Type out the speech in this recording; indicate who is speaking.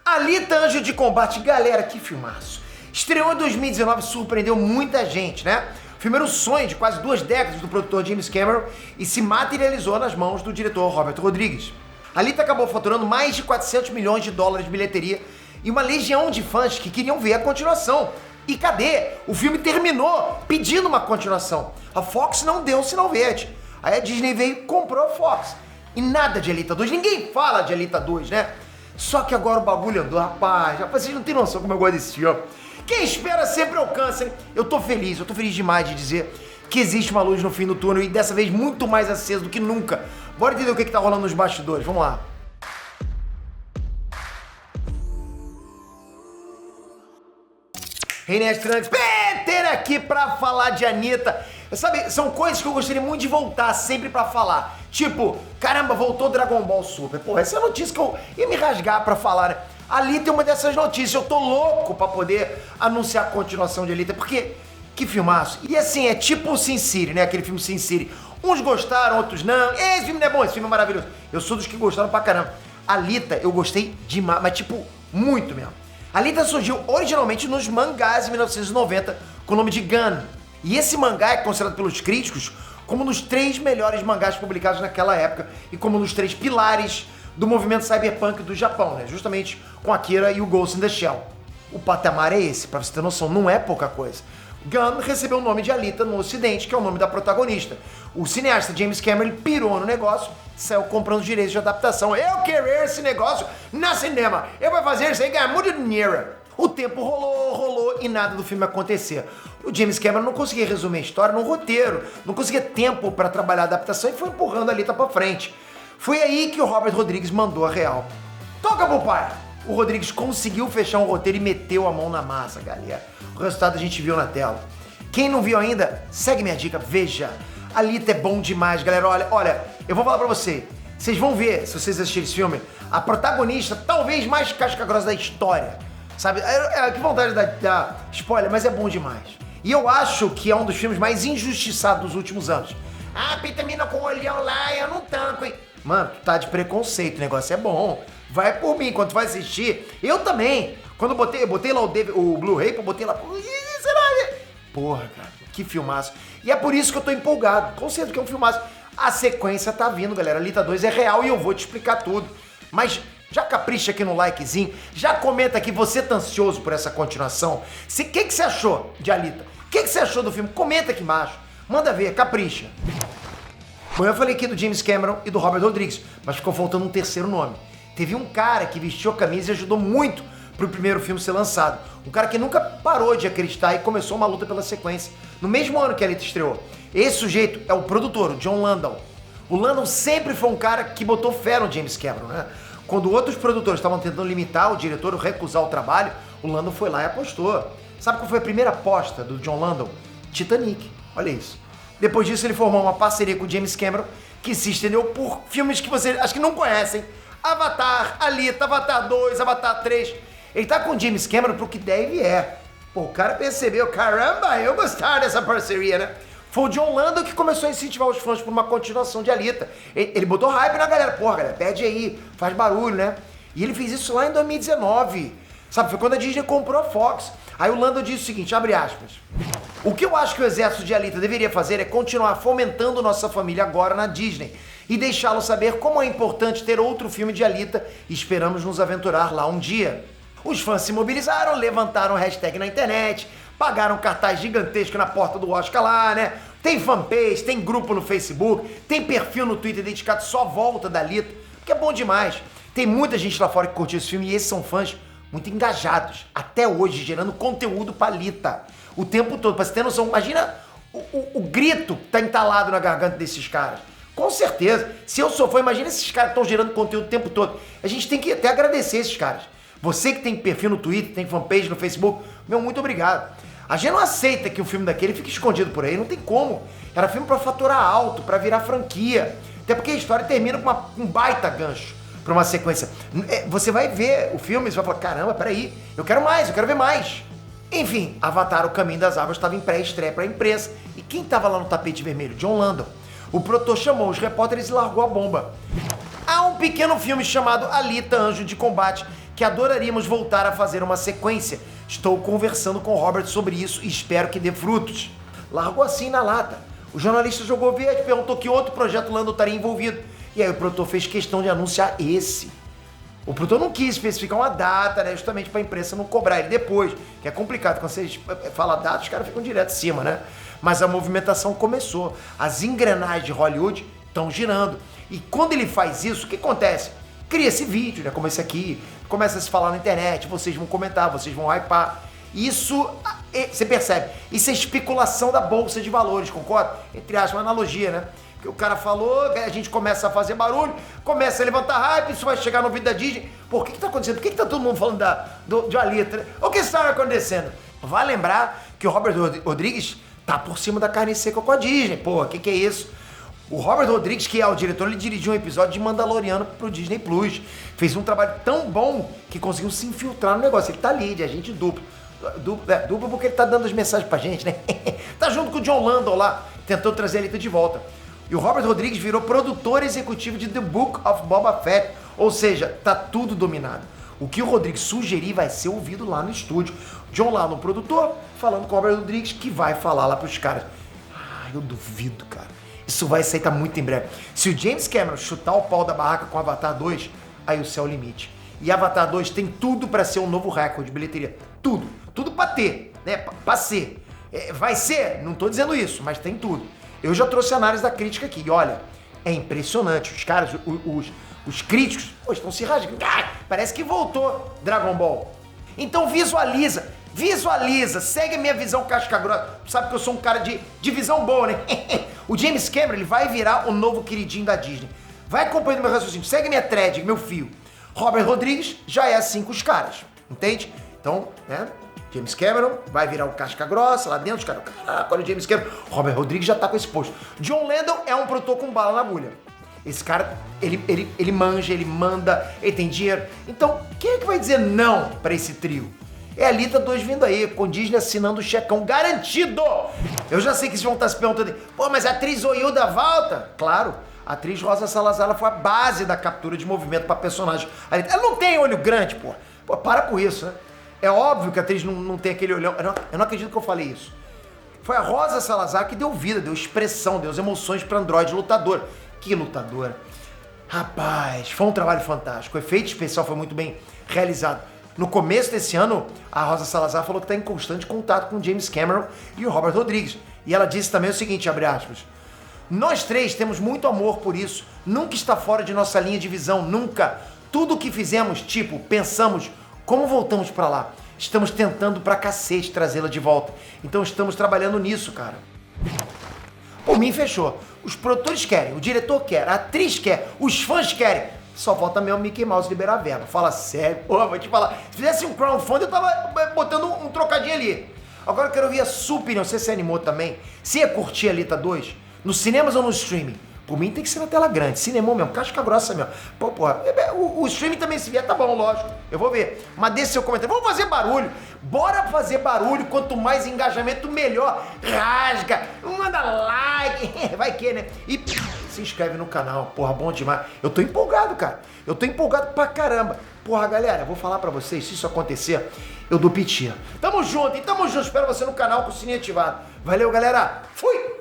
Speaker 1: Alita, Anjo de Combate, galera, que filmaço. Estreou em 2019 e surpreendeu muita gente, né? O filme era o sonho de quase 2 décadas do produtor James Cameron e se materializou nas mãos do diretor Robert Rodrigues. Alita acabou faturando mais de 400 milhões de dólares de bilheteria e uma legião de fãs que queriam ver a continuação. E cadê? O filme terminou pedindo uma continuação. A Fox não deu o sinal verde. Aí a Disney veio e comprou a Fox. E nada de Alita 2, ninguém fala de Alita 2, né? Só que agora o bagulho andou, rapaz, vocês não tem noção como eu gosto desse filme. Quem espera sempre alcança, hein? Eu tô feliz demais de dizer que existe uma luz no fim do túnel e dessa vez muito mais acesa do que nunca. Bora entender o que tá rolando nos bastidores, vamos lá. René Trunks, Peter aqui pra falar de Anitta. Sabe, são coisas que eu gostaria muito de voltar sempre pra falar. Tipo, caramba, voltou Dragon Ball Super. Porra, essa é a notícia que eu ia me rasgar pra falar, né? Alita é uma dessas notícias. Eu tô louco pra poder anunciar a continuação de Alita, porque que filmaço. E assim, é tipo o Sin City, né? Aquele filme Sin City. Uns gostaram, outros não. Esse filme não é bom, esse filme é maravilhoso. Eu sou dos que gostaram pra caramba. Alita, eu gostei demais, mas tipo, muito mesmo. Alita surgiu originalmente nos mangás em 1990 com o nome de Gun. E esse mangá é considerado pelos críticos como um dos 3 melhores mangás publicados naquela época e como um dos 3 pilares do movimento cyberpunk do Japão, né? Justamente com Akira e o Ghost in the Shell. O patamar é esse, pra você ter noção, não é pouca coisa. Gun recebeu o nome de Alita no ocidente, que é o nome da protagonista. O cineasta James Cameron pirou no negócio, saiu comprando os direitos de adaptação. Eu quero esse negócio na cinema, eu vou fazer isso aí, ganhar muito dinheiro. O tempo rolou e nada do filme acontecer. O James Cameron não conseguia resumir a história no roteiro, não conseguia tempo para trabalhar a adaptação e foi empurrando a Alita pra frente. Foi aí que o Robert Rodrigues mandou a real. Toca, papai! O Rodrigues conseguiu fechar um roteiro e meteu a mão na massa, galera. O resultado a gente viu na tela. Quem não viu ainda, segue minha dica, veja. Alita é bom demais, galera. Olha, eu vou falar pra você. Vocês vão ver, se vocês assistirem esse filme, a protagonista talvez mais casca-grossa da história. Sabe? Que vontade de dar spoiler, mas é bom demais. E eu acho que é um dos filmes mais injustiçados dos últimos anos. Ah, Pitamina com o olhão lá, eu não tanco, hein? Mano, tu tá de preconceito, o negócio é bom. Vai por mim, quando tu vai assistir. Eu também. Quando eu botei lá o Blu-ray, eu botei lá... Porra, cara, que filmaço. E é por isso que eu tô empolgado. Com certeza que é um filmaço. A sequência tá vindo, galera. Alita 2 é real e eu vou te explicar tudo. Mas já capricha aqui no likezinho. Já comenta aqui, você tá ansioso por essa continuação? O que você achou de Alita? O que você achou do filme? Comenta aqui embaixo. Manda ver, capricha. Bom, eu falei aqui do James Cameron e do Robert Rodrigues, mas ficou faltando um terceiro nome. Teve um cara que vestiu a camisa e ajudou muito pro primeiro filme ser lançado. Um cara que nunca parou de acreditar e começou uma luta pela sequência. No mesmo ano que a Alita estreou. Esse sujeito é o produtor, o John Landau. O Landau sempre foi um cara que botou fé no James Cameron, né? Quando outros produtores estavam tentando limitar o diretor ou recusar o trabalho, o Landau foi lá e apostou. Sabe qual foi a primeira aposta do John Landau? Titanic. Olha isso. Depois disso, ele formou uma parceria com o James Cameron, que se estendeu por filmes que você acho que não conhecem. Avatar, Alita, Avatar 2, Avatar 3. Ele tá com o James Cameron pro que deve é. Pô, o cara percebeu, caramba, eu gostava dessa parceria, né? Foi o John Landau que começou a incentivar os fãs por uma continuação de Alita. Ele botou hype na galera. Porra, galera, pede aí, faz barulho, né? E ele fez isso lá em 2019. Sabe, foi quando a Disney comprou a Fox. Aí o Landau disse o seguinte, abre aspas. O que eu acho que o exército de Alita deveria fazer é continuar fomentando nossa família agora na Disney e deixá-lo saber como é importante ter outro filme de Alita e esperamos nos aventurar lá um dia. Os fãs se mobilizaram, levantaram hashtag na internet, pagaram cartaz gigantesco na porta do Oscar lá, né? Tem fanpage, tem grupo no Facebook, tem perfil no Twitter dedicado só à volta da Alita, porque é bom demais. Tem muita gente lá fora que curtiu esse filme e esses são fãs muito engajados, até hoje, gerando conteúdo pra Alita. O tempo todo, pra você ter noção, imagina o grito que tá entalado na garganta desses caras. Com certeza, se eu sou fã, imagina esses caras que estão gerando conteúdo o tempo todo. A gente tem que até agradecer esses caras. Você que tem perfil no Twitter, tem fanpage no Facebook, meu, muito obrigado. A gente não aceita que um filme daquele fique escondido por aí, não tem como. Era filme pra faturar alto, pra virar franquia. Até porque a história termina com um baita gancho pra uma sequência. Você vai ver o filme e você vai falar, caramba, peraí, eu quero mais, eu quero ver mais. Enfim, Avatar, O Caminho das Águas estava em pré-estreia pra imprensa. E quem estava lá no tapete vermelho? John Landau. O produtor chamou os repórteres e largou a bomba. Há um pequeno filme chamado Alita, Anjo de Combate, que adoraríamos voltar a fazer uma sequência. Estou conversando com o Robert sobre isso e espero que dê frutos. Largou assim na lata. O jornalista jogou verde, perguntou que outro projeto Lando estaria envolvido. E aí o produtor fez questão de anunciar esse. O produtor não quis especificar uma data, né? Justamente para a imprensa não cobrar ele depois. Que é complicado. Quando vocês falam data, os caras ficam direto em cima, né? Mas a movimentação começou. As engrenagens de Hollywood estão girando. E quando ele faz isso, o que acontece? Cria-se vídeo, né? Como esse aqui. Começa a se falar na internet. Vocês vão comentar, vocês vão hypar. Isso, você percebe? Isso é especulação da bolsa de valores, concorda? Entre aspas, uma analogia, né? Que o cara falou, a gente começa a fazer barulho, começa a levantar hype, isso vai chegar no vídeo da Disney. Pô, o que tá acontecendo? Por que tá todo mundo falando de Alita? O que está acontecendo? Vai lembrar que o Robert Rodrigues tá por cima da carne seca com a Disney. Pô, o que é isso? O Robert Rodrigues, que é o diretor, ele dirigiu um episódio de Mandaloriano pro Disney Plus. Fez um trabalho tão bom que conseguiu se infiltrar no negócio. Ele tá ali, de agente duplo. Duplo porque ele tá dando as mensagens pra gente, né? Tá junto com o John Lando lá, tentou trazer a Alita de volta. E o Robert Rodrigues virou produtor executivo de The Book of Boba Fett. Ou seja, tá tudo dominado. O que o Rodrigues sugerir vai ser ouvido lá no estúdio. John Lando, o produtor, falando com o Robert Rodrigues, que vai falar lá pros caras. Ah, eu duvido, cara. Isso vai sair, tá muito em breve. Se o James Cameron chutar o pau da barraca com Avatar 2, aí o céu é o limite. E Avatar 2 tem tudo pra ser um novo recorde de bilheteria. Tudo. Tudo pra ter, né? Pra ser. Vai ser? Não tô dizendo isso, mas tem tudo. Eu já trouxe a análise da crítica aqui. E olha, é impressionante. Os caras, os críticos, pô, estão se rasgando. Ah, parece que voltou Dragon Ball. Então visualiza. Segue a minha visão casca grossa. Sabe que eu sou um cara de visão boa, né? O James Cameron, ele vai virar o novo queridinho da Disney. Vai acompanhando meu raciocínio. Segue minha thread, meu fio. Robert Rodrigues já é assim com os caras. Entende? Então, né? James Cameron vai virar o casca grossa lá dentro, os caras, caraca, olha o James Cameron. Robert Rodrigues já tá com esse posto. John Landon é um produtor com bala na agulha. Esse cara, ele manja, ele manda, ele tem dinheiro. Então, quem é que vai dizer não pra esse trio? É a Alita 2 vindo aí, com Disney assinando o checão garantido. Eu já sei que vocês vão estar se perguntando, pô, mas a atriz Oyuda volta? Claro, a atriz Rosa Salazar, ela foi a base da captura de movimento pra personagem. Ela não tem olho grande, pô. Pô, para com isso, né? É óbvio que a atriz não tem aquele olhão. Eu não acredito que eu falei isso. Foi a Rosa Salazar que deu vida, deu expressão, deu emoções pra androide lutador. Que lutadora. Rapaz, foi um trabalho fantástico. O efeito especial foi muito bem realizado. No começo desse ano, a Rosa Salazar falou que está em constante contato com o James Cameron e o Robert Rodrigues. E ela disse também o seguinte, abre aspas, nós três temos muito amor por isso. Nunca está fora de nossa linha de visão, nunca. Tudo o que fizemos, tipo, pensamos... Como voltamos pra lá? Estamos tentando pra cacete trazê-la de volta. Então estamos trabalhando nisso, cara. Por mim, fechou. Os produtores querem, o diretor quer, a atriz quer, os fãs querem. Só falta mesmo o Mickey Mouse liberar a verba. Fala sério. Pô, vou te falar. Se fizesse um crowdfunding, eu tava botando um trocadinho ali. Agora eu quero ouvir a sua opinião. Você se animou também? Você ia curtir a Alita 2? Nos cinemas ou no streaming? Por mim tem que ser na tela grande, cinema mesmo, casca grossa mesmo. Pô, o streaming também se vier, tá bom, lógico, eu vou ver. Mas deixa seu comentário, vamos fazer barulho. Bora fazer barulho, quanto mais engajamento, melhor. Rasga, manda like, vai que, né? E se inscreve no canal, porra, bom demais. Eu tô empolgado, cara, eu tô empolgado pra caramba. Porra, galera, eu vou falar pra vocês, se isso acontecer, eu dou piti. Tamo junto, espero você no canal com o sininho ativado. Valeu, galera, fui!